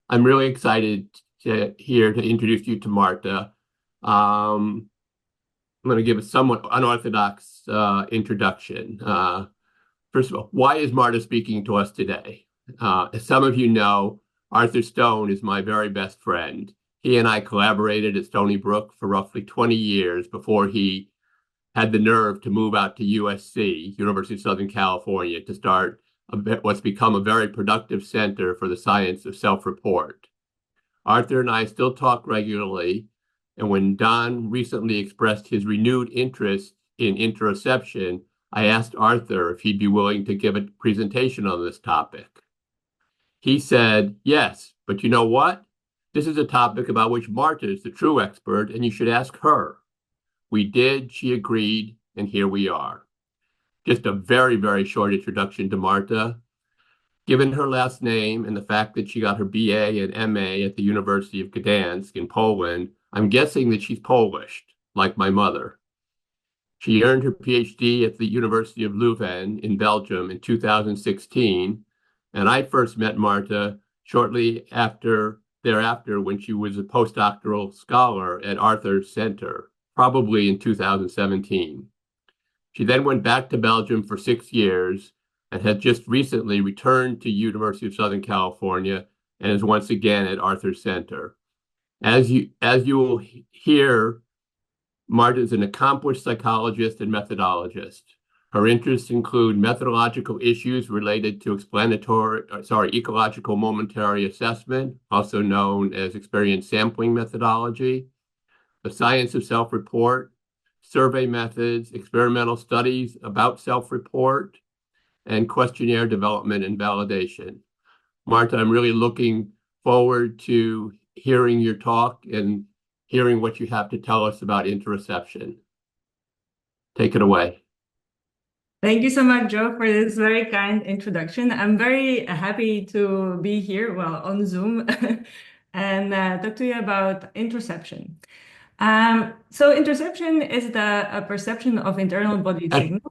I'm really excited here to introduce you to Marta. I'm going to give a somewhat unorthodox introduction. First of all, why is Marta speaking to us today? As some of you know, Arthur Stone is my very best friend. He and I collaborated at Stony Brook for roughly 20 years before he had the nerve to move out to USC, University of Southern California, to start what's become a very productive center for the science of self-report. Arthur and I still talk regularly, and when Don recently expressed his renewed interest in interoception, I asked Arthur if he'd be willing to give a presentation on this topic. He said, yes, but you know what? This is a topic about which Marta is the true expert, and you should ask her. We did, she agreed, and here we are. Just a very, very short introduction to Marta. Given her last name and the fact that she got her BA and MA at the University of Gdansk in Poland, I'm guessing that she's Polish, like my mother. She earned her Ph.D. at the University of Louvain in Belgium in 2016, and I first met Marta shortly thereafter when she was a postdoctoral scholar at Arthur's Center, probably in 2017. She then went back to Belgium for 6 years and had just recently returned to University of Southern California and is once again at Arthur's Center. As you will hear, Marta is an accomplished psychologist and methodologist. Her interests include methodological issues related to ecological momentary assessment, also known as experience sampling methodology, the science of self-report, survey methods, experimental studies about self-report, and questionnaire development and validation. Marta, I'm really looking forward to hearing your talk and hearing what you have to tell us about interoception. Take it away. Thank you so much, Joe, for this very kind introduction. I'm very happy to be here, well, on Zoom, and talk to you about interoception. So interoception is the perception of internal body signals.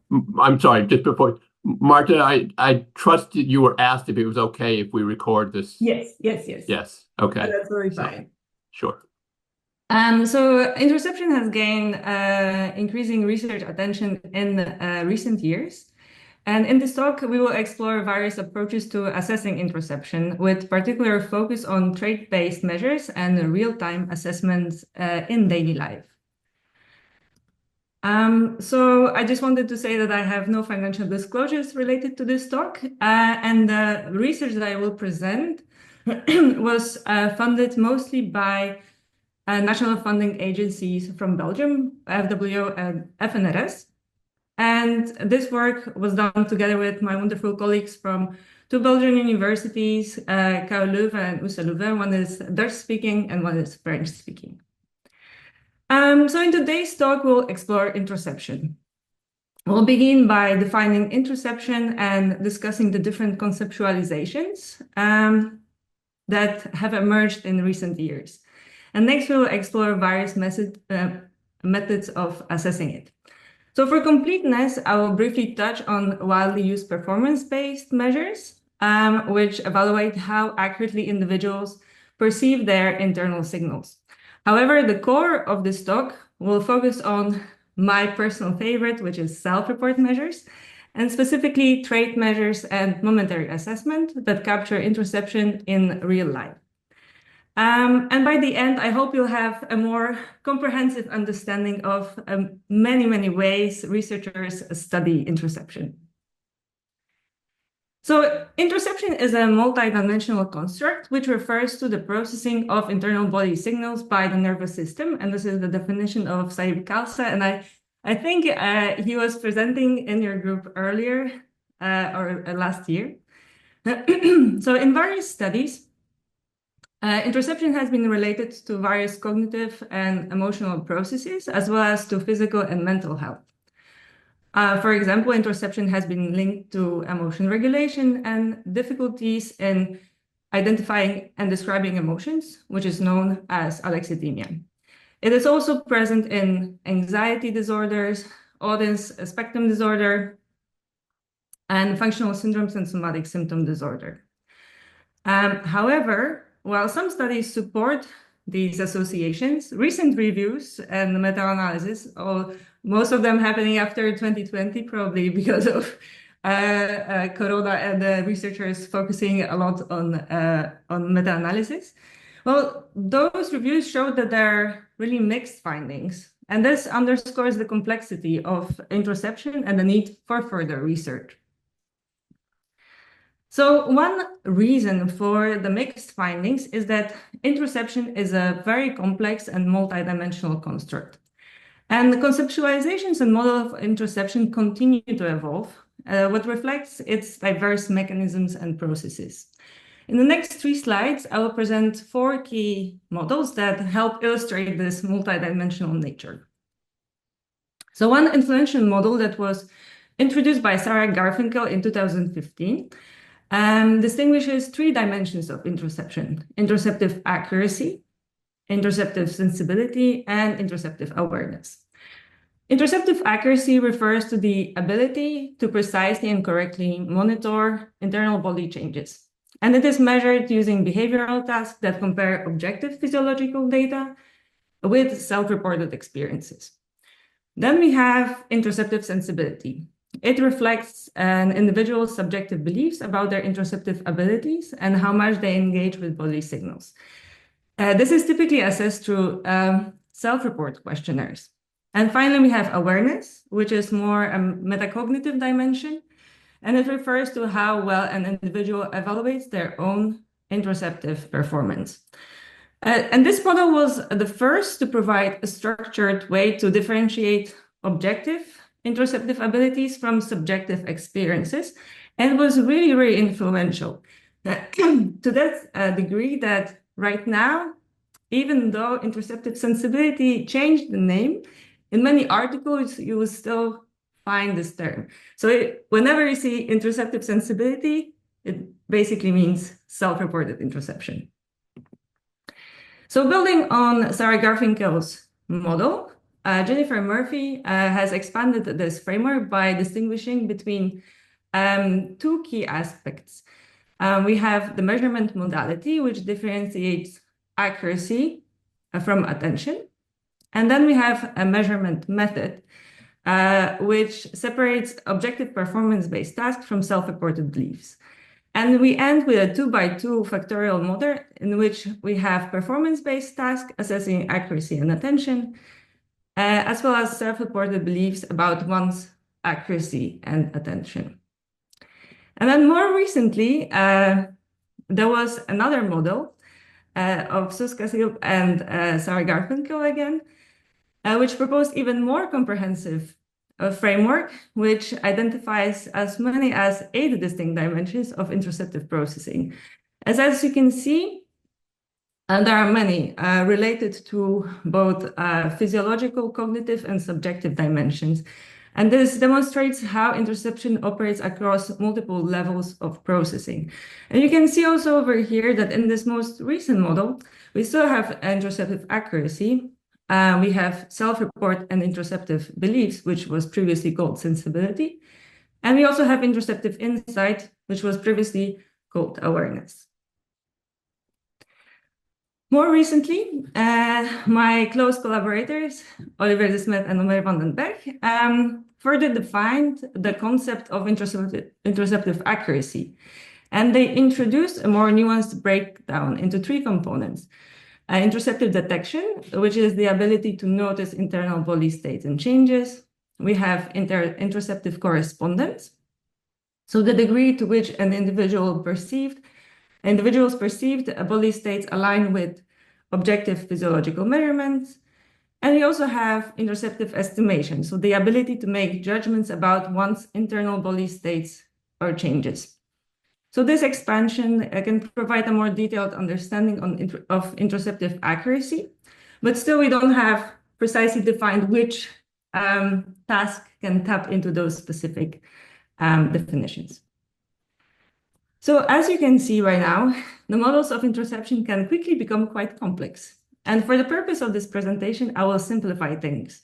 I'm sorry, just before, Marta, I trust that you were asked if it was okay if we record this. Yes. Yes, okay. That's very fine. Sure. So interoception has gained increasing research attention in recent years. And in this talk, we will explore various approaches to assessing interoception with particular focus on trait-based measures and real-time assessments in daily life. So I just wanted to say that I have no financial disclosures related to this talk, and the research that I will present was funded mostly by national funding agencies from Belgium, FWO and FNRS. And this work was done together with my wonderful colleagues from two Belgian universities, KU Leuven and Louvain. One is Dutch-speaking and one is French-speaking. So in today's talk, we'll explore interoception. We'll begin by defining interoception and discussing the different conceptualizations that have emerged in recent years. And next, we'll explore various methods of assessing it. So for completeness, I will briefly touch on widely used performance-based measures, which evaluate how accurately individuals perceive their internal signals. However, the core of this talk will focus on my personal favorite, which is self-report measures, and specifically trait measures and momentary assessment that capture interoception in real life. And by the end, I hope you'll have a more comprehensive understanding of many ways researchers study interoception. So interoception is a multidimensional construct which refers to the processing of internal body signals by the nervous system. And this is the definition of Saib Khalsa. And I think he was presenting in your group earlier or last year. So in various studies, interoception has been related to various cognitive and emotional processes, as well as to physical and mental health. For example, interoception has been linked to emotion regulation and difficulties in identifying and describing emotions, which is known as alexithymia. It is also present in anxiety disorders, autism spectrum disorder, and functional syndromes and somatic symptom disorder. However, while some studies support these associations, recent reviews and meta-analysis, most of them happening after 2020, probably because of Corona and the researchers focusing a lot on meta-analysis. Well, those reviews showed that there are really mixed findings, and this underscores the complexity of interoception and the need for further research. So one reason for the mixed findings is that interoception is a very complex and multidimensional construct. And the conceptualizations and model of interoception continue to evolve, what reflects its diverse mechanisms and processes. In the next 3 slides, I will present 4 key models that help illustrate this multidimensional nature. So one influential model that was introduced by Sarah Garfinkel in 2015 distinguishes 3 dimensions of interoception: interoceptive accuracy, interoceptive sensibility, and interoceptive awareness. Interoceptive accuracy refers to the ability to precisely and correctly monitor internal body changes. And it is measured using behavioral tasks that compare objective physiological data with self-reported experiences. Then we have interoceptive sensibility. It reflects an individual's subjective beliefs about their interoceptive abilities and how much they engage with body signals. This is typically assessed through self-report questionnaires. And finally, we have awareness, which is more a metacognitive dimension, and it refers to how well an individual evaluates their own interoceptive performance. And this model was the first to provide a structured way to differentiate objective interoceptive abilities from subjective experiences, and was really, really influential to that degree that right now, even though interoceptive sensibility changed the name, in many articles you will still find this term. So whenever you see interoceptive sensibility, it basically means self-reported interoception. So building on Sarah Garfinkel's model, Jennifer Murphy has expanded this framework by distinguishing between 2 key aspects. We have the measurement modality, which differentiates accuracy from attention. And then we have a measurement method, which separates objective performance-based tasks from self-reported beliefs. And we end with a 2x2 factorial model in which we have performance-based tasks assessing accuracy and attention, as well as self-reported beliefs about one's accuracy and attention. And then more recently, there was another model of Suska Silp and Sarah Garfinkel again, which proposed even more comprehensive framework, which identifies as many as 8 distinct dimensions of interoceptive processing. As you can see, there are many related to both physiological, cognitive, and subjective dimensions. And this demonstrates how interoception operates across multiple levels of processing. And you can see also over here that in this most recent model, we still have interoceptive accuracy. We have self-report and interoceptive beliefs, which was previously called sensibility. And we also have interoceptive insight, which was previously called awareness. More recently, my close collaborators, Oliver de Smet and Omer van den Berg, further defined the concept of interoceptive accuracy. And they introduced a more nuanced breakdown into 3 components. Interoceptive detection, which is the ability to notice internal body states and changes. We have interoceptive correspondence, so the degree to which an individual's perceived body states align with objective physiological measurements. And we also have interoceptive estimation, so the ability to make judgments about one's internal body states or changes. So this expansion can provide a more detailed understanding of interoceptive accuracy, but still we don't have precisely defined which task can tap into those specific definitions. So as you can see right now, the models of interoception can quickly become quite complex. And for the purpose of this presentation, I will simplify things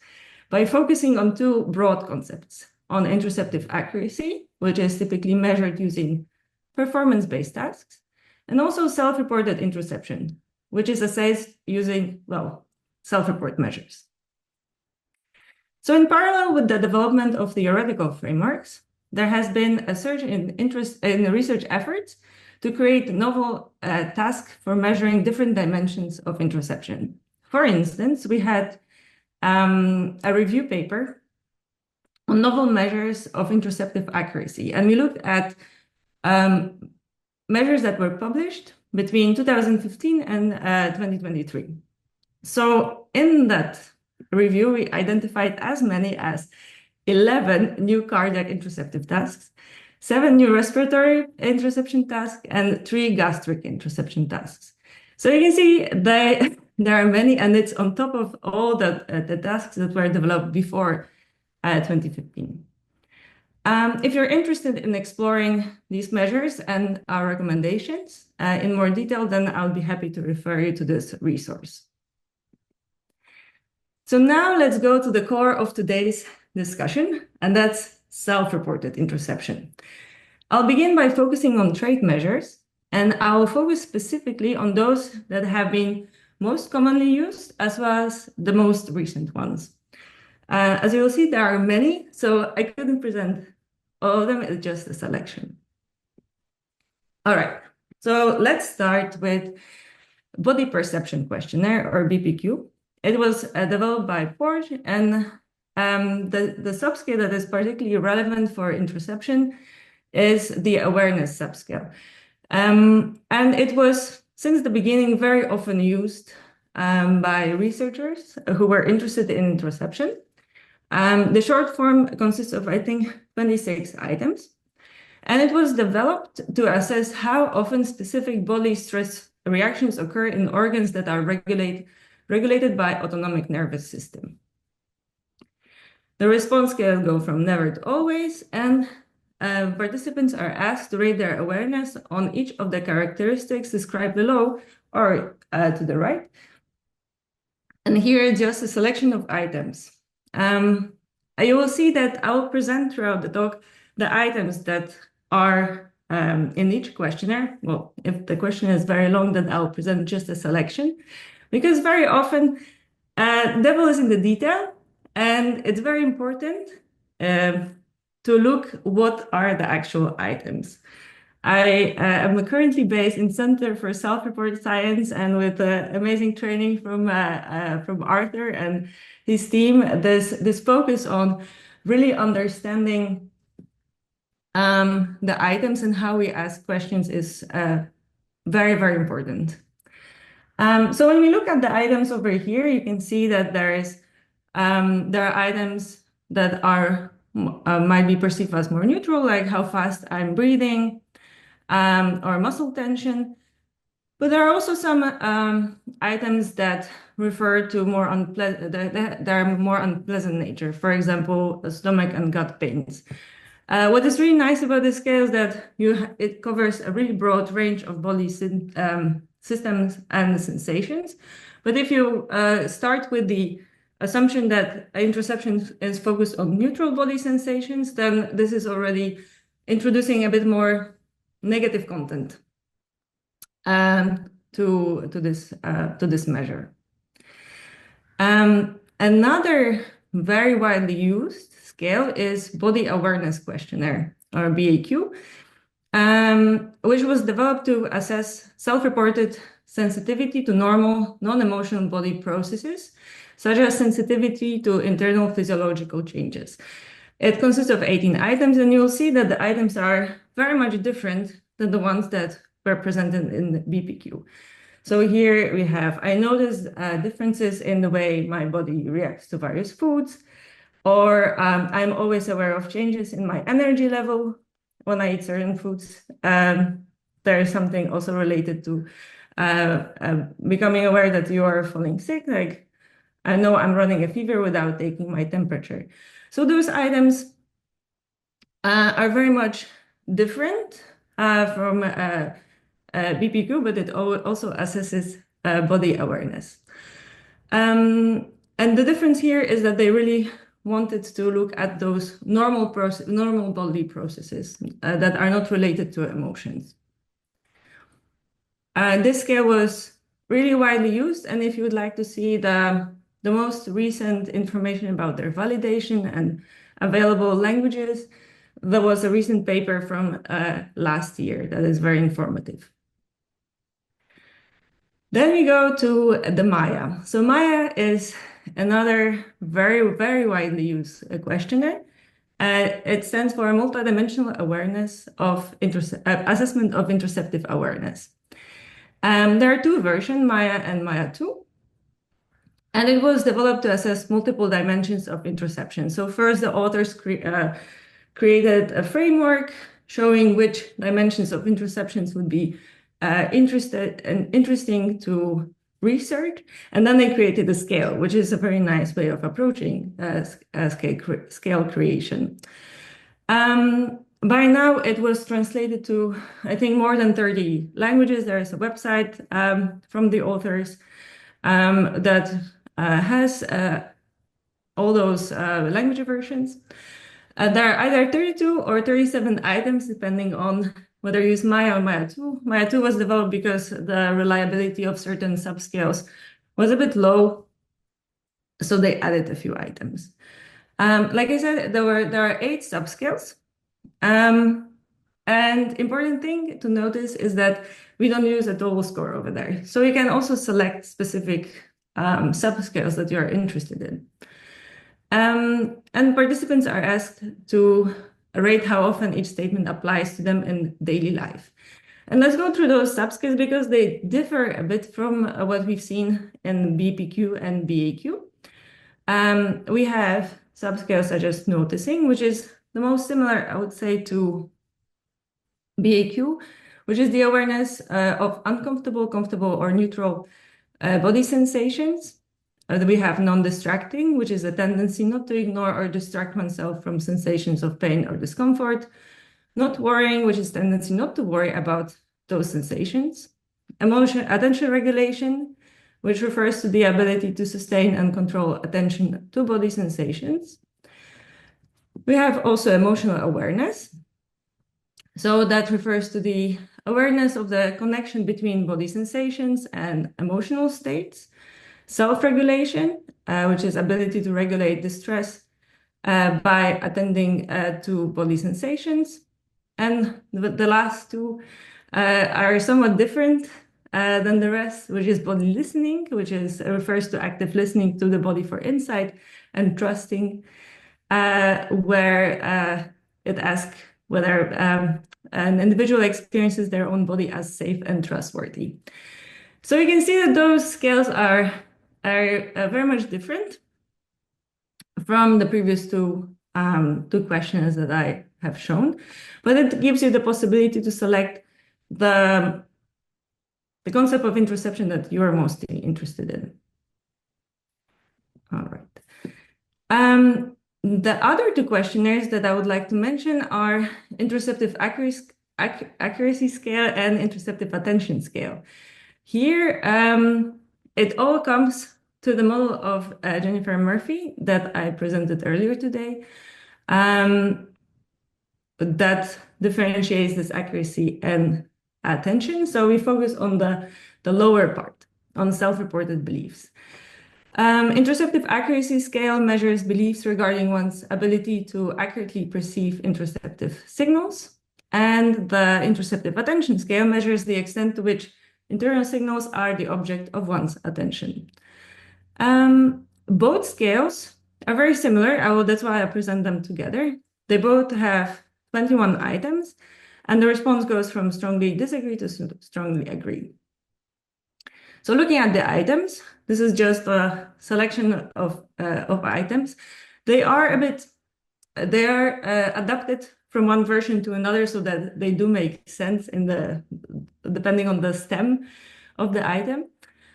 by focusing on 2 broad concepts: on interoceptive accuracy, which is typically measured using performance-based tasks, and also self-reported interoception, which is assessed using, well, self-report measures. So in parallel with the development of theoretical frameworks, there has been a surge in interest in research efforts to create novel tasks for measuring different dimensions of interoception. For instance, we had a review paper on novel measures of interoceptive accuracy, and we looked at measures that were published between 2015 and 2023. So in that review, we identified as many as 11 new cardiac interoceptive tasks, 7 new respiratory interoception tasks, and 3 gastric interoception tasks. So you can see there are many, and it's on top of all the tasks that were developed before 2015. If you're interested in exploring these measures and our recommendations in more detail, then I'll be happy to refer you to this resource. So now let's go to the core of today's discussion, and that's self-reported interoception. I'll begin by focusing on trait measures, and I'll focus specifically on those that have been most commonly used, as well as the most recent ones. As you will see, there are many, so I couldn't present all of them, it's just a selection. All right, so let's start with Body Perception Questionnaire, or BPQ. It was developed by Porge, and the subscale that is particularly relevant for interoception is the awareness subscale. And it was, since the beginning, very often used by researchers who were interested in interoception. The short form consists of, I think, 26 items. And it was developed to assess how often specific bodily stress reactions occur in organs that are regulated by autonomic nervous system. The response scale goes from never to always, and participants are asked to rate their awareness on each of the characteristics described below or to the right. And here is just a selection of items. You will see that I will present throughout the talk the items that are in each questionnaire. Well, if the question is very long, then I'll present just a selection, because very often devil is in the detail, and it's very important to look what are the actual items. I am currently based in Center for Self-Reported Science, and with amazing training from Arthur and his team, this focus on really understanding the items and how we ask questions is very, very important. So when we look at the items over here, you can see that there are items that are might be perceived as more neutral, like how fast I'm breathing, or muscle tension. But there are also some items that refer to more unpleasant nature. For example, stomach and gut pains. What is really nice about this scale is that it covers a really broad range of body systems and sensations. But if you start with the assumption that interoception is focused on neutral body sensations, then this is already introducing a bit more negative content to this measure. Another very widely used scale is Body Awareness Questionnaire, or BAQ, which was developed to assess self-reported sensitivity to normal, non-emotional body processes, such as sensitivity to internal physiological changes. It consists of 18 items, and you'll see that the items are very much different than the ones that were presented in the BPQ. So here we have, I noticed differences in the way my body reacts to various foods, or I'm always aware of changes in my energy level when I eat certain foods. There is something also related to becoming aware that you are falling sick, like I know I'm running a fever without taking my temperature. So those items are very much different from BPQ, but it also assesses body awareness. And the difference here is that they really wanted to look at those normal bodily processes that are not related to emotions. This scale was really widely used, and if you would like to see the most recent information about their validation and available languages, there was a recent paper from last year that is very informative. Then we go to the Maya. So Maya is another very, very widely used questionnaire. It stands for multidimensional awareness of assessment of interoceptive awareness. There are two versions, Maya and Maya 2. And it was developed to assess multiple dimensions of interoception. So first, the authors created a framework showing which dimensions of interoceptions would be interesting to research. And then they created a scale, which is a very nice way of approaching scale creation. By now, it was translated to, I think, more than 30 languages. There is a website from the authors that has all those language versions. There are either 32 or 37 items, depending on whether you use Maya or Maya 2. Maya 2 was developed because the reliability of certain subscales was a bit low, so they added a few items. Like I said, there are 8 subscales. And important thing to notice is that we don't use a total score over there. So you can also select specific subscales that you are interested in. And participants are asked to rate how often each statement applies to them in daily life. And let's go through those subscales because they differ a bit from what we've seen in BPQ and BAQ. We have subscales such as noticing, which is the most similar, I would say, to BAQ, which is the awareness of uncomfortable, comfortable, or neutral body sensations. We have non-distracting, which is a tendency not to ignore or distract oneself from sensations of pain or discomfort. Not worrying, which is tendency not to worry about those sensations. Attention regulation, which refers to the ability to sustain and control attention to body sensations. We have also emotional awareness. So that refers to the awareness of the connection between body sensations and emotional states. Self-regulation, which is ability to regulate distress by attending to body sensations. And the last two are somewhat different than the rest, which is body listening, which refers to active listening to the body for insight, and trusting, where it asks whether an individual experiences their own body as safe and trustworthy. So you can see that those scales are very much different from the previous two questions that I have shown, but it gives you the possibility to select the concept of interoception that you are mostly interested in. All right. The other two questionnaires that I would like to mention are interoceptive accuracy scale and interoceptive attention scale. Here, it all comes to the model of Jennifer Murphy that I presented earlier today, that differentiates this accuracy and attention. So we focus on the lower part, on self-reported beliefs. Interoceptive accuracy scale measures beliefs regarding one's ability to accurately perceive interoceptive signals, and the interoceptive attention scale measures the extent to which internal signals are the object of one's attention. Both scales are very similar. That's why I present them together. They both have 21 items, and the response goes from strongly disagree to strongly agree. So looking at the items, this is just a selection of items. They are adapted from one version to another so that they do make sense depending on the stem of the item.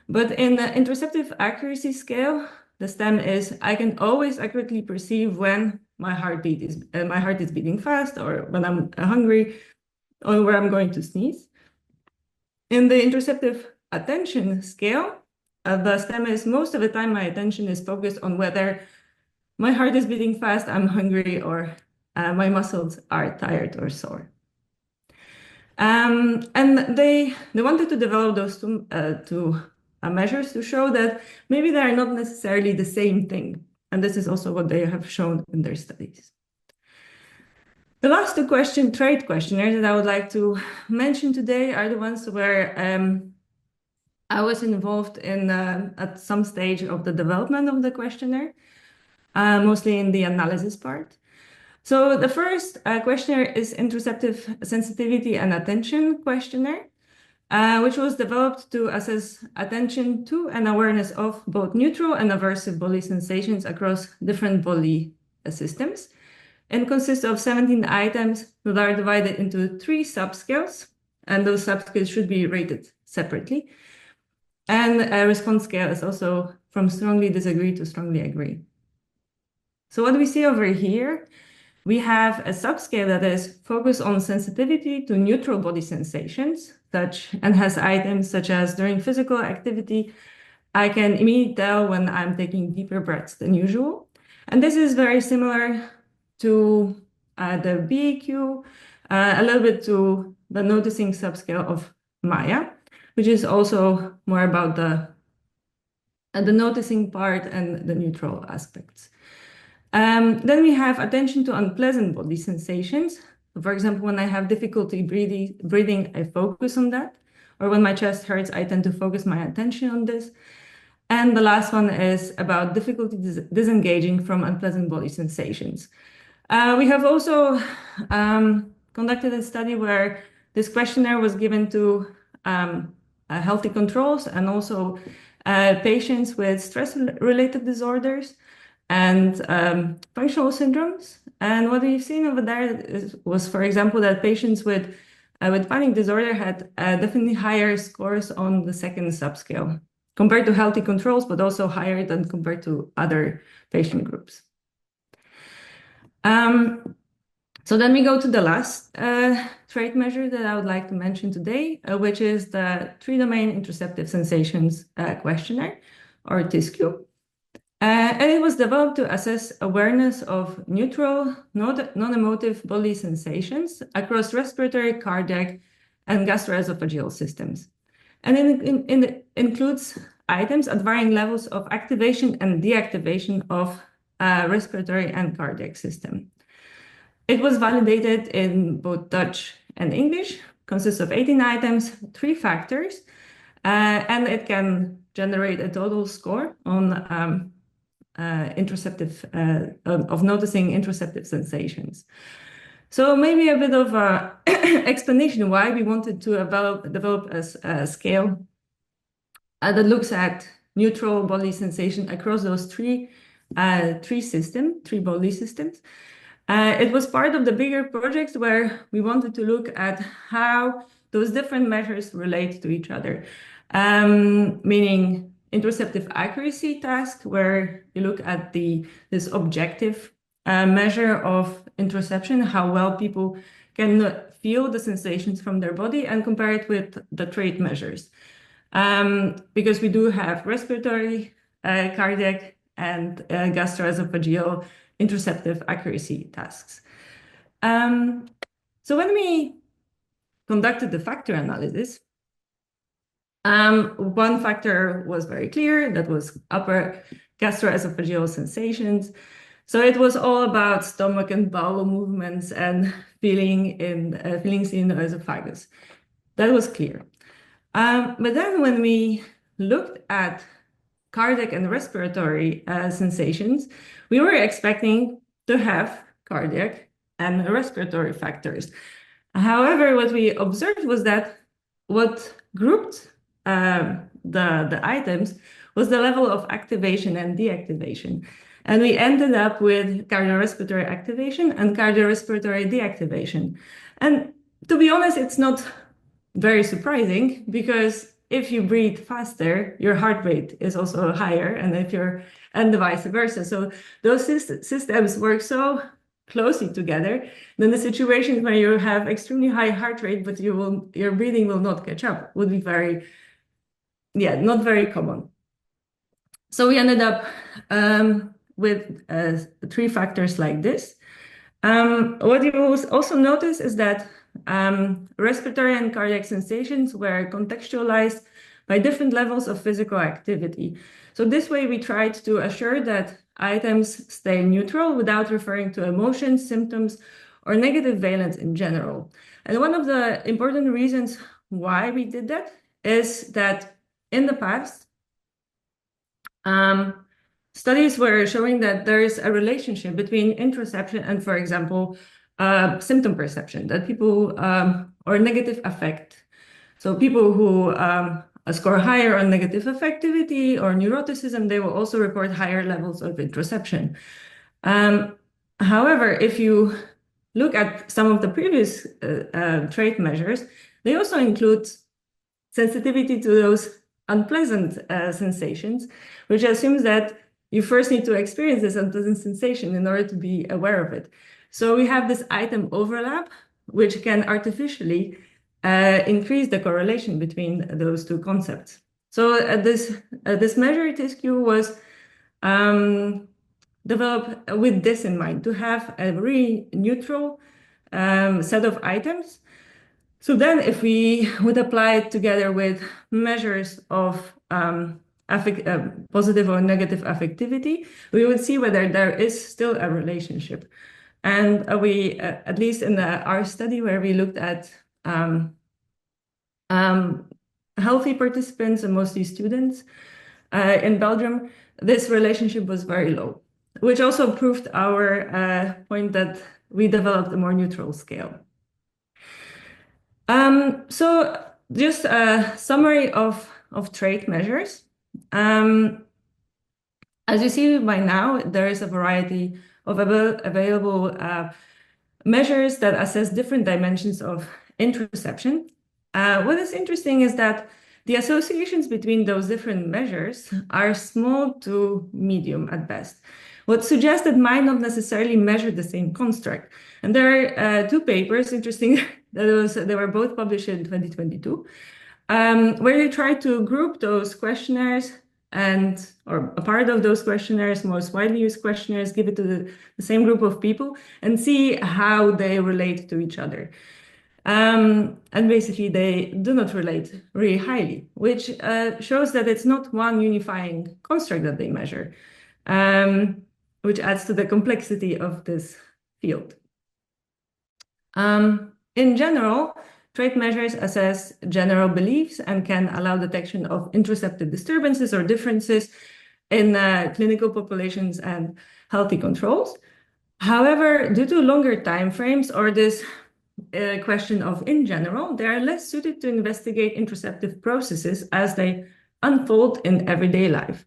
But in the interoceptive accuracy scale, the stem is I can always accurately perceive when my heart is beating fast, or when I'm hungry, or where I'm going to sneeze. In the interoceptive attention scale, the stem is most of the time my attention is focused on whether my heart is beating fast, I'm hungry, or my muscles are tired or sore. And they wanted to develop those two measures to show that maybe they are not necessarily the same thing. And this is also what they have shown in their studies. The last two trait questionnaires that I would like to mention today are the ones where I was involved in at some stage of the development of the questionnaire, mostly in the analysis part. So the first questionnaire is interoceptive sensitivity and attention questionnaire, which was developed to assess attention to and awareness of both neutral and aversive bodily sensations across different bodily systems, and consists of 17 items that are divided into 3 subscales, and those subscales should be rated separately. And a response scale is also from strongly disagree to strongly agree. So what we see over here, we have a subscale that is focused on sensitivity to neutral body sensations, and has items such as during physical activity, I can immediately tell when I'm taking deeper breaths than usual. And this is very similar to the BAQ, a little bit to the noticing subscale of Maya, which is also more about the noticing part and the neutral aspects. Then we have attention to unpleasant body sensations. For example, when I have difficulty breathing, I focus on that. Or when my chest hurts, I tend to focus my attention on this. And the last one is about difficulty disengaging from unpleasant body sensations. We have also conducted a study where this questionnaire was given to healthy controls and also patients with stress-related disorders and functional syndromes. And what we've seen over there was, for example, that patients with panic disorder had definitely higher scores on the second subscale compared to healthy controls, but also higher than compared to other patient groups. So then we go to the last trait measure that I would like to mention today, which is the 3-domain interoceptive sensations questionnaire, or TISQ. And it was developed to assess awareness of neutral, non-emotive bodily sensations across respiratory, cardiac, and gastroesophageal systems. And it includes items at varying levels of activation and deactivation of respiratory and cardiac system. It was validated in both Dutch and English, consists of 18 items, 3 factors, and it can generate a total score on of noticing interoceptive sensations. So maybe a bit of a explanation why we wanted to develop a scale that looks at neutral bodily sensation across those three bodily systems. It was part of the bigger project where we wanted to look at how those different measures relate to each other, meaning interoceptive accuracy task, where you look at this objective measure of interoception, how well people can feel the sensations from their body, and compare it with the trait measures. Because we do have respiratory, cardiac, and gastroesophageal interoceptive accuracy tasks. So when we conducted the factor analysis, one factor was very clear, that was upper gastroesophageal sensations. So it was all about stomach and bowel movements and feelings in the esophagus. That was clear. But then when we looked at cardiac and respiratory sensations, we were expecting to have cardiac and respiratory factors. However, what we observed was that what grouped the items was the level of activation and deactivation. And we ended up with cardiorespiratory activation and cardiorespiratory deactivation. And to be honest, it's not very surprising, because if you breathe faster, your heart rate is also higher, and vice versa. So those systems work so closely together. Then the situations where you have extremely high heart rate, but your breathing will not catch up, would be not very common. So we ended up with 3 factors like this. What you will also notice is that respiratory and cardiac sensations were contextualized by different levels of physical activity. So this way we tried to assure that items stay neutral without referring to emotions, symptoms, or negative valence in general. And one of the important reasons why we did that is that in the past, studies were showing that there is a relationship between interoception and, for example, symptom perception, that people, or negative affect. So people who score higher on negative affectivity or neuroticism, they will also report higher levels of interoception. However, if you look at some of the previous trait measures, they also include sensitivity to those unpleasant sensations, which assumes that you first need to experience this unpleasant sensation in order to be aware of it. So we have this item overlap, which can artificially increase the correlation between those two concepts. So this measure TISQ was developed with this in mind, to have a really neutral set of items. So then if we would apply it together with measures of positive or negative affectivity, we would see whether there is still a relationship. And we, at least in our study where we looked at healthy participants and mostly students in Belgium, this relationship was very low, which also proved our point that we developed a more neutral scale. So just a summary of trait measures. As you see by now, there is a variety of available measures that assess different dimensions of interoception. What is interesting is that the associations between those different measures are small to medium at best, what suggests that might not necessarily measure the same construct. And there are two papers, interesting, they were both published in 2022, where they tried to group those questionnaires or a part of those questionnaires, most widely used questionnaires, give it to the same group of people and see how they relate to each other. And basically, they do not relate really highly, which shows that it's not one unifying construct that they measure, which adds to the complexity of this field. In general, trait measures assess general beliefs and can allow detection of interoceptive disturbances or differences in clinical populations and healthy controls. However, due to longer time frames or this question of in general, they are less suited to investigate interoceptive processes as they unfold in everyday life.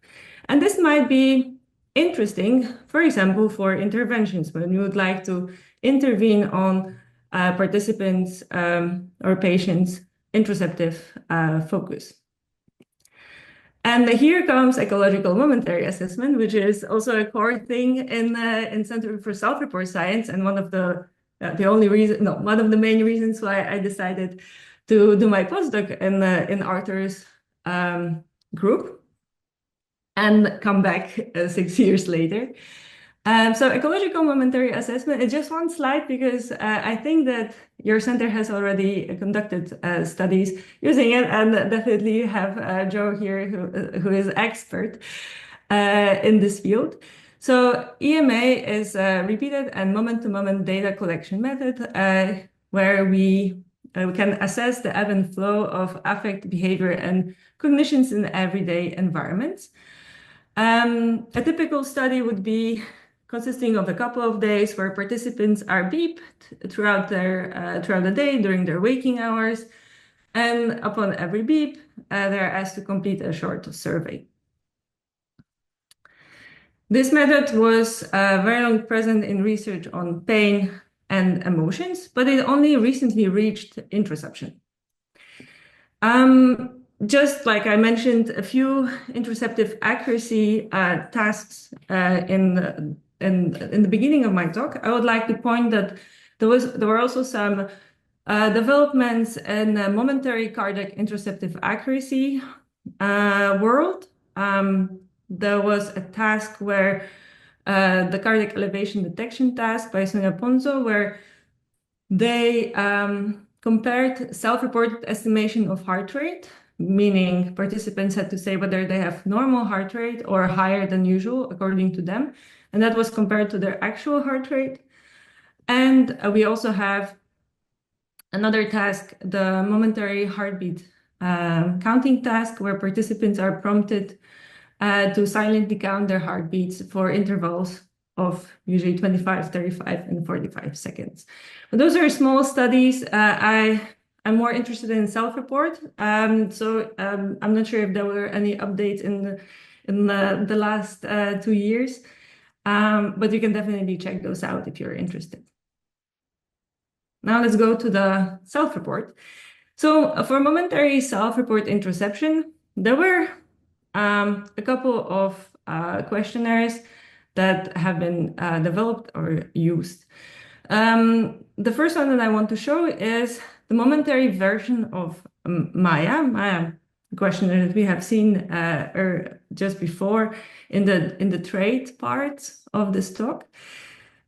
And this might be interesting, for example, for interventions when you would like to intervene on participants or patients' interoceptive focus. And here comes ecological momentary assessment, which is also a core thing in Center for Self-Report Science, and one of the main reasons why I decided to do my postdoc in Arthur's group and come back 6 years later. So ecological momentary assessment is just one slide because I think that your center has already conducted studies using it, and definitely you have Joe here who is expert in this field. So EMA is a repeated and moment-to-moment data collection method where we can assess the ebb and flow of affect, behavior, and cognitions in everyday environments. A typical study would be consisting of a couple of days where participants are beeped throughout the day during their waking hours, and upon every beep, they're asked to complete a short survey. This method was very long present in research on pain and emotions, but it only recently reached interoception. Just like I mentioned, a few interoceptive accuracy tasks in the beginning of my talk, I would like to point that there were also some developments in the momentary cardiac interoceptive accuracy world. There was a task where the cardiac elevation detection task by Sonia Ponzo, where they compared self-reported estimation of heart rate, meaning participants had to say whether they have normal heart rate or higher than usual according to them. And that was compared to their actual heart rate. And we also have another task, the momentary heartbeat counting task, where participants are prompted to silently count their heartbeats for intervals of usually 25, 35, and 45 seconds. But those are small studies. I'm more interested in self-report. So I'm not sure if there were any updates in the last 2 years, but you can definitely check those out if you're interested. Now let's go to the self-report. So for momentary self-report interoception, there were a couple of questionnaires that have been developed or used. The first one that I want to show is the momentary version of Maya questionnaire that we have seen just before in the trait part of this talk.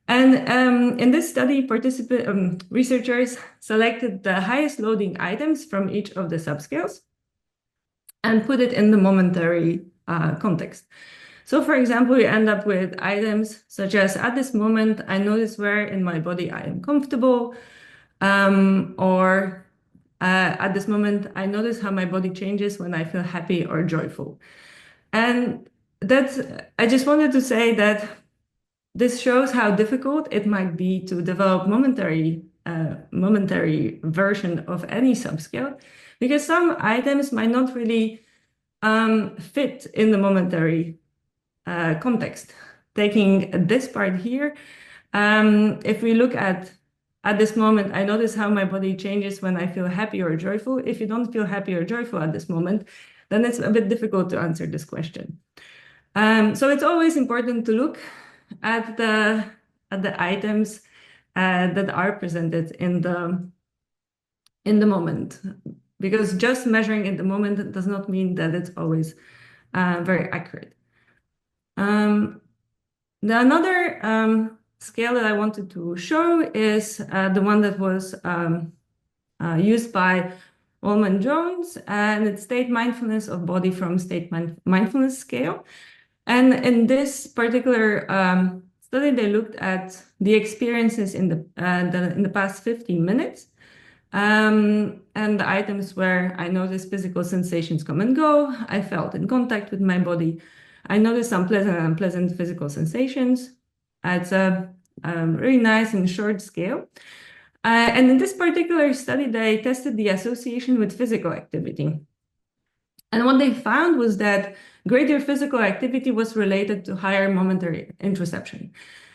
And in this study, researchers selected the highest loading items from each of the subscales and put it in the momentary context. So for example, we end up with items such as, at this moment, I notice where in my body I am comfortable, or at this moment, I notice how my body changes when I feel happy or joyful. And I just wanted to say that this shows how difficult it might be to develop momentary version of any subscale, because some items might not really fit in the momentary context. Taking this part here, if we look at this moment, I notice how my body changes when I feel happy or joyful. If you don't feel happy or joyful at this moment, then it's a bit difficult to answer this question. So it's always important to look at the items that are presented in the moment, because just measuring in the moment does not mean that it's always very accurate. Another scale that I wanted to show is the one that was used by Ullman Jones, and it's state mindfulness of body from state mindfulness scale. And in this particular study, they looked at the experiences in the past 15 minutes. And the items where I noticed physical sensations come and go, I felt in contact with my body, I noticed some pleasant and unpleasant physical sensations. It's a really nice and short scale. And in this particular study, they tested the association with physical activity. And what they found was that greater physical activity was related to higher momentary interoception,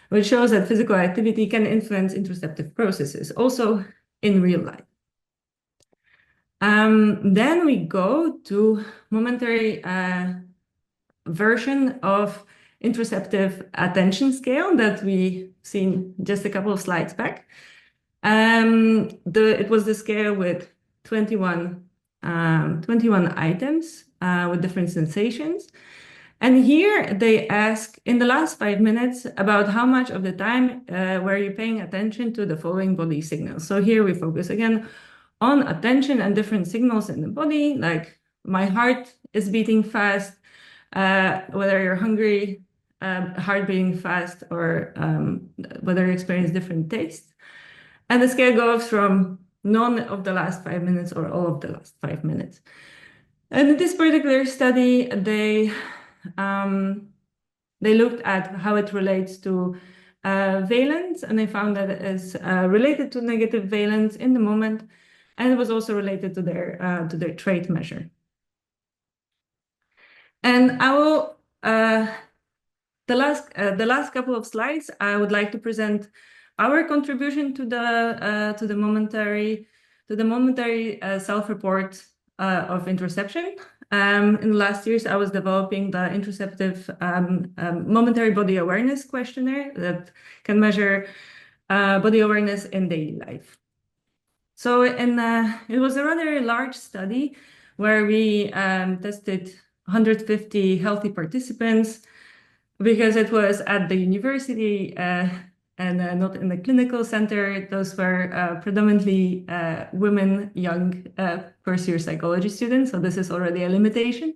which shows that physical activity can influence interoceptive processes, also in real life. Then we go to momentary version of interoceptive attention scale that we seen just a couple of slides back. It was the scale with 21 items with different sensations. And here they ask, in the last 5 minutes, about how much of the time were you paying attention to the following body signals. So here we focus again on attention and different signals in the body, like my heart is beating fast, whether you're hungry, heart beating fast, or whether you experience different tastes. And the scale goes from none of the last 5 minutes or all of the last 5 minutes. And in this particular study, they looked at how it relates to valence, and they found that it is related to negative valence in the moment, and it was also related to their trait measure. And I will the last couple of slides, I would like to present our contribution to the momentary self-report of interoception. In the last years, I was developing the interoceptive momentary body awareness questionnaire that can measure body awareness in daily life. So it was a rather large study where we tested 150 healthy participants, because it was at the university and not in the clinical center. Those were predominantly women, young first-year psychology students. So this is already a limitation.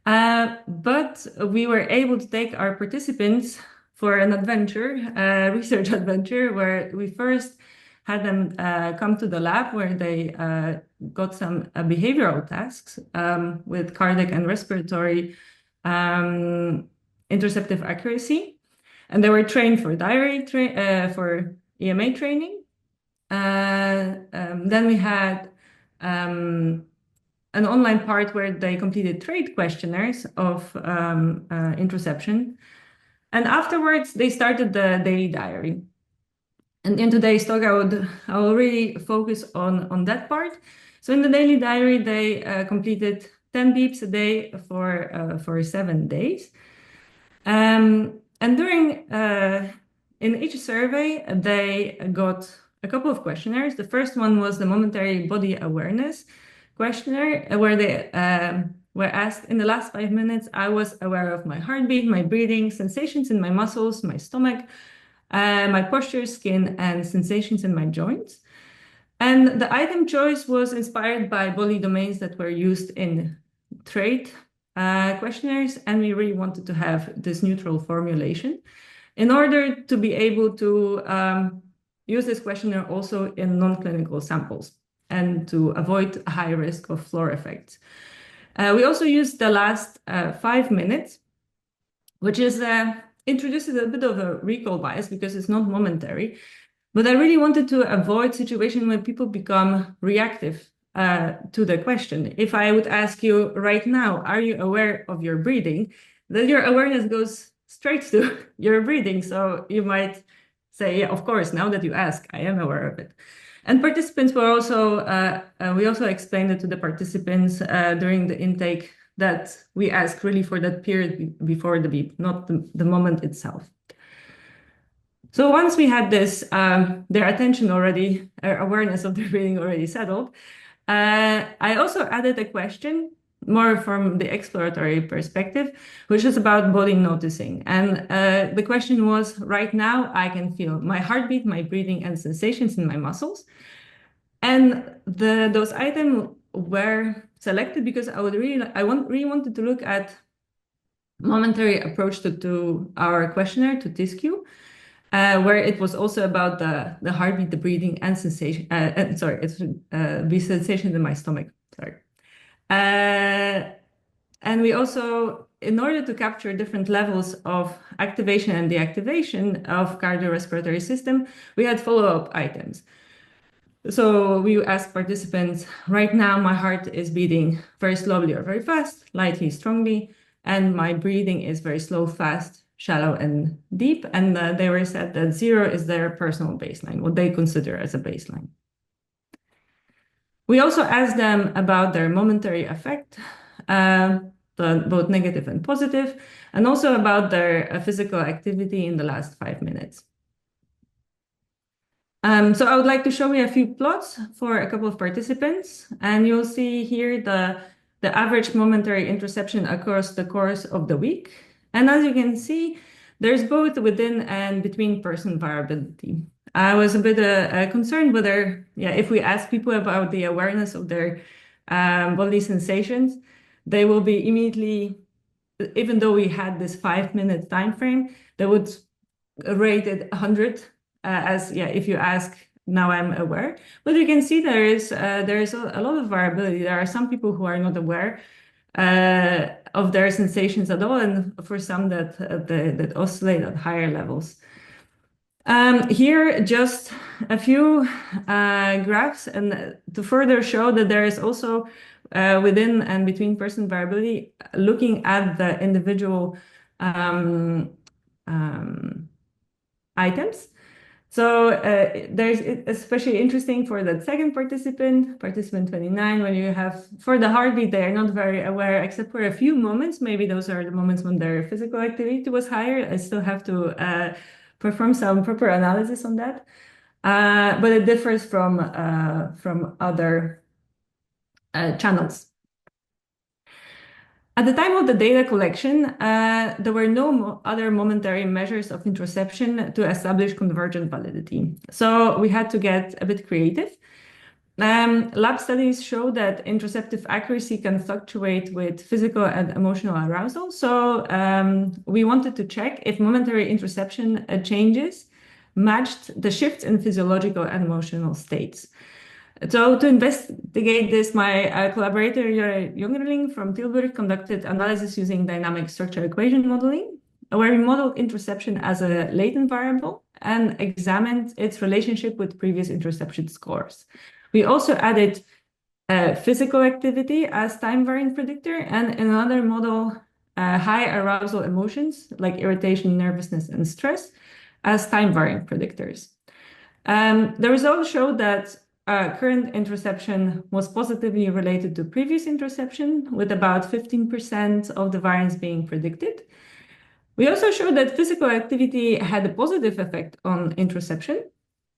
But we were able to take our participants for an adventure, a research adventure, where we first had them come to the lab where they got some behavioral tasks with cardiac and respiratory interoceptive accuracy. And they were trained for for EMA training. Then we had an online part where they completed trait questionnaires of interoception. And afterwards, they started the daily diary. And in today's talk, I will really focus on that part. So in the daily diary, they completed 10 beeps a day for 7 days. And during in each survey, they got a couple of questionnaires. The first one was the momentary body awareness questionnaire, where they were asked, in the last 5 minutes, I was aware of my heartbeat, my breathing, sensations in my muscles, my stomach, my posture, skin, and sensations in my joints. And the item choice was inspired by bodily domains that were used in trait questionnaires, and we really wanted to have this neutral formulation in order to be able to use this questionnaire also in non-clinical samples and to avoid a high risk of floor effects. We also used the last 5 minutes, which is introduces a bit of a recall bias because it's not momentary. But I really wanted to avoid situations where people become reactive to the question. If I would ask you right now, are you aware of your breathing? Then your awareness goes straight to your breathing. So you might say, yeah, of course, now that you ask, I am aware of it. And participants were also, we also explained it to the participants during the intake that we ask really for that period before the beep, not the moment itself. So once we had this, their attention already, awareness of their breathing already settled, I also added a question more from the exploratory perspective, which is about body noticing. And the question was, right now, I can feel my heartbeat, my breathing, and sensations in my muscles. And those items were selected because I really wanted to look at momentary approach to our questionnaire, to TISQ, where it was also about the heartbeat, the breathing, and sensation. Sorry, it's the sensation in my stomach. Sorry. And we also, in order to capture different levels of activation and deactivation of cardiorespiratory system, we had follow-up items. So we asked participants, right now my heart is beating very slowly or very fast, lightly, strongly, and my breathing is very slow, fast, shallow, and deep. And they were said that 0 is their personal baseline, what they consider as a baseline. We also asked them about their momentary affect, both negative and positive, and also about their physical activity in the last 5 minutes. So I would like to show you a few plots for a couple of participants, and you'll see here the average momentary interoception across the course of the week. And as you can see, there's both within and between person variability. I was a bit concerned whether, if we ask people about the awareness of their bodily sensations, they will be immediately, even though we had this 5-minute time frame, they would rate it 100 if you ask, now I'm aware. But you can see there is a lot of variability. There are some people who are not aware of their sensations at all, and for some that oscillate at higher levels. Here, just a few graphs, and to further show that there is also within and between person variability, looking at the individual items. So there's especially interesting for that second participant 29, when you have, for the heartbeat, they are not very aware, except for a few moments. Maybe those are the moments when their physical activity was higher. I still have to perform some proper analysis on that. But it differs from other channels. At the time of the data collection, there were no other momentary measures of interoception to establish convergent validity. So we had to get a bit creative. Lab studies show that interoceptive accuracy can fluctuate with physical and emotional arousal. So we wanted to check if momentary interoception changes matched the shifts in physiological and emotional states. So to investigate this, my collaborator Jungerling from Tilburg conducted analysis using dynamic structure equation modeling, where we modeled interoception as a latent variable and examined its relationship with previous interoception scores. We also added physical activity as time-varying predictor, and in another model, high arousal emotions like irritation, nervousness, and stress as time-varying predictors. The results showed that current interoception was positively related to previous interoception, with about 15% of the variance being predicted. We also showed that physical activity had a positive effect on interoception,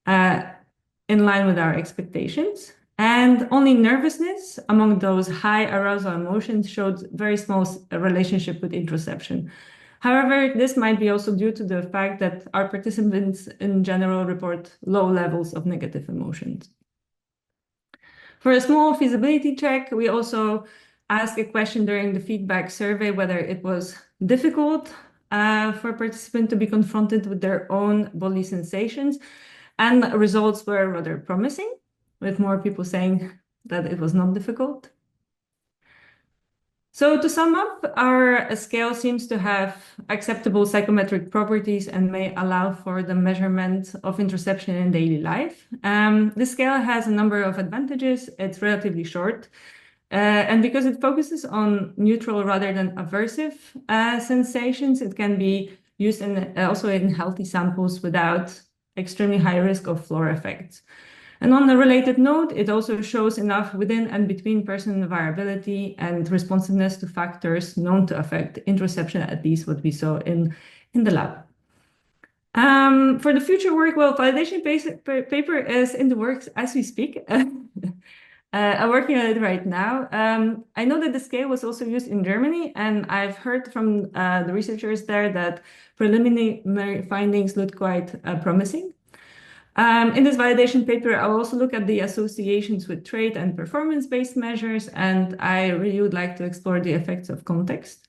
in line with our expectations. And only nervousness among those high arousal emotions showed very small relationship with interoception. However, this might be also due to the fact that our participants in general report low levels of negative emotions. For a small feasibility check, we also asked a question during the feedback survey whether it was difficult for a participant to be confronted with their own bodily sensations. And the results were rather promising, with more people saying that it was not difficult. So to sum up, our scale seems to have acceptable psychometric properties and may allow for the measurement of interoception in daily life. This scale has a number of advantages. It's relatively short. And because it focuses on neutral rather than aversive sensations, it can be used also in healthy samples without extremely high risk of floor effects. And on a related note, it also shows enough within and between person variability and responsiveness to factors known to affect interoception, at least what we saw in the lab. For the future work, well, validation paper is in the works as we speak. I'm working on it right now. I know that the scale was also used in Germany, and I've heard from the researchers there that preliminary findings look quite promising. In this validation paper, I'll also look at the associations with trait and performance-based measures, and I really would like to explore the effects of context.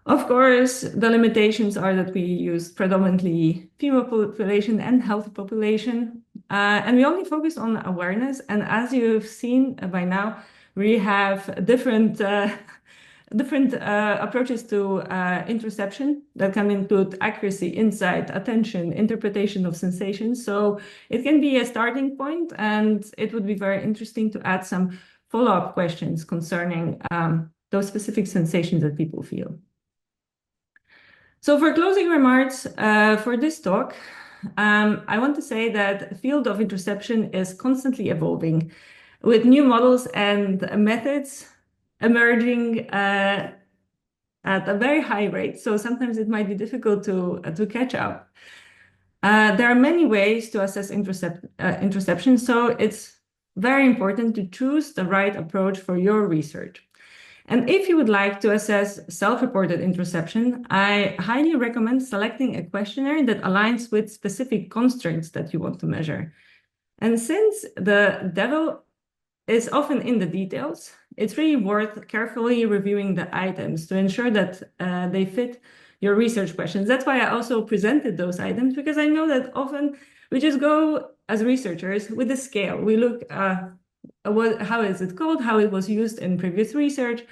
Of course, the limitations are that we use predominantly female population and healthy population, and we only focus on awareness. And as you've seen by now, we have different approaches to interoception that can include accuracy, insight, attention, interpretation of sensations. So it can be a starting point, and it would be very interesting to add some follow-up questions concerning those specific sensations that people feel. So for closing remarks for this talk, I want to say that the field of interoception is constantly evolving with new models and methods emerging at a very high rate. So sometimes it might be difficult to catch up. There are many ways to assess interoception, so it's very important to choose the right approach for your research. And if you would like to assess self-reported interoception, I highly recommend selecting a questionnaire that aligns with specific constraints that you want to measure. And since the devil is often in the details, it's really worth carefully reviewing the items to ensure that they fit your research questions. That's why I also presented those items, because I know that often we just go as researchers with the scale. We look how is it called, how it was used in previous research,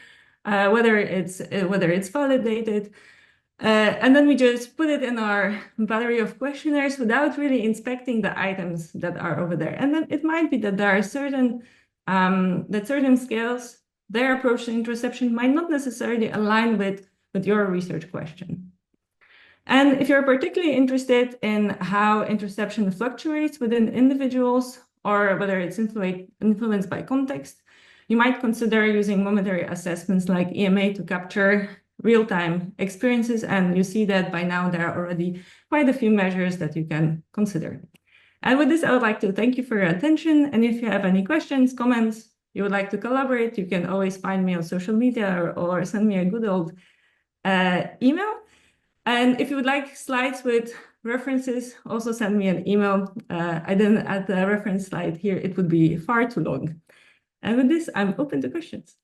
whether it's validated, and then we just put it in our battery of questionnaires without really inspecting the items that are over there. And then it might be that there are certain scales, their approach to interoception might not necessarily align with your research question. And if you're particularly interested in how interoception fluctuates within individuals, or whether it's influenced by context, you might consider using momentary assessments like EMA to capture real-time experiences. And you see that by now there are already quite a few measures that you can consider. And with this, I would like to thank you for your attention. And if you have any questions, comments, you would like to collaborate, you can always find me on social media or send me a good old email. And if you would like slides with references, also send me an email. I didn't add the reference slide here. It would be far too long. And with this, I'm open to questions.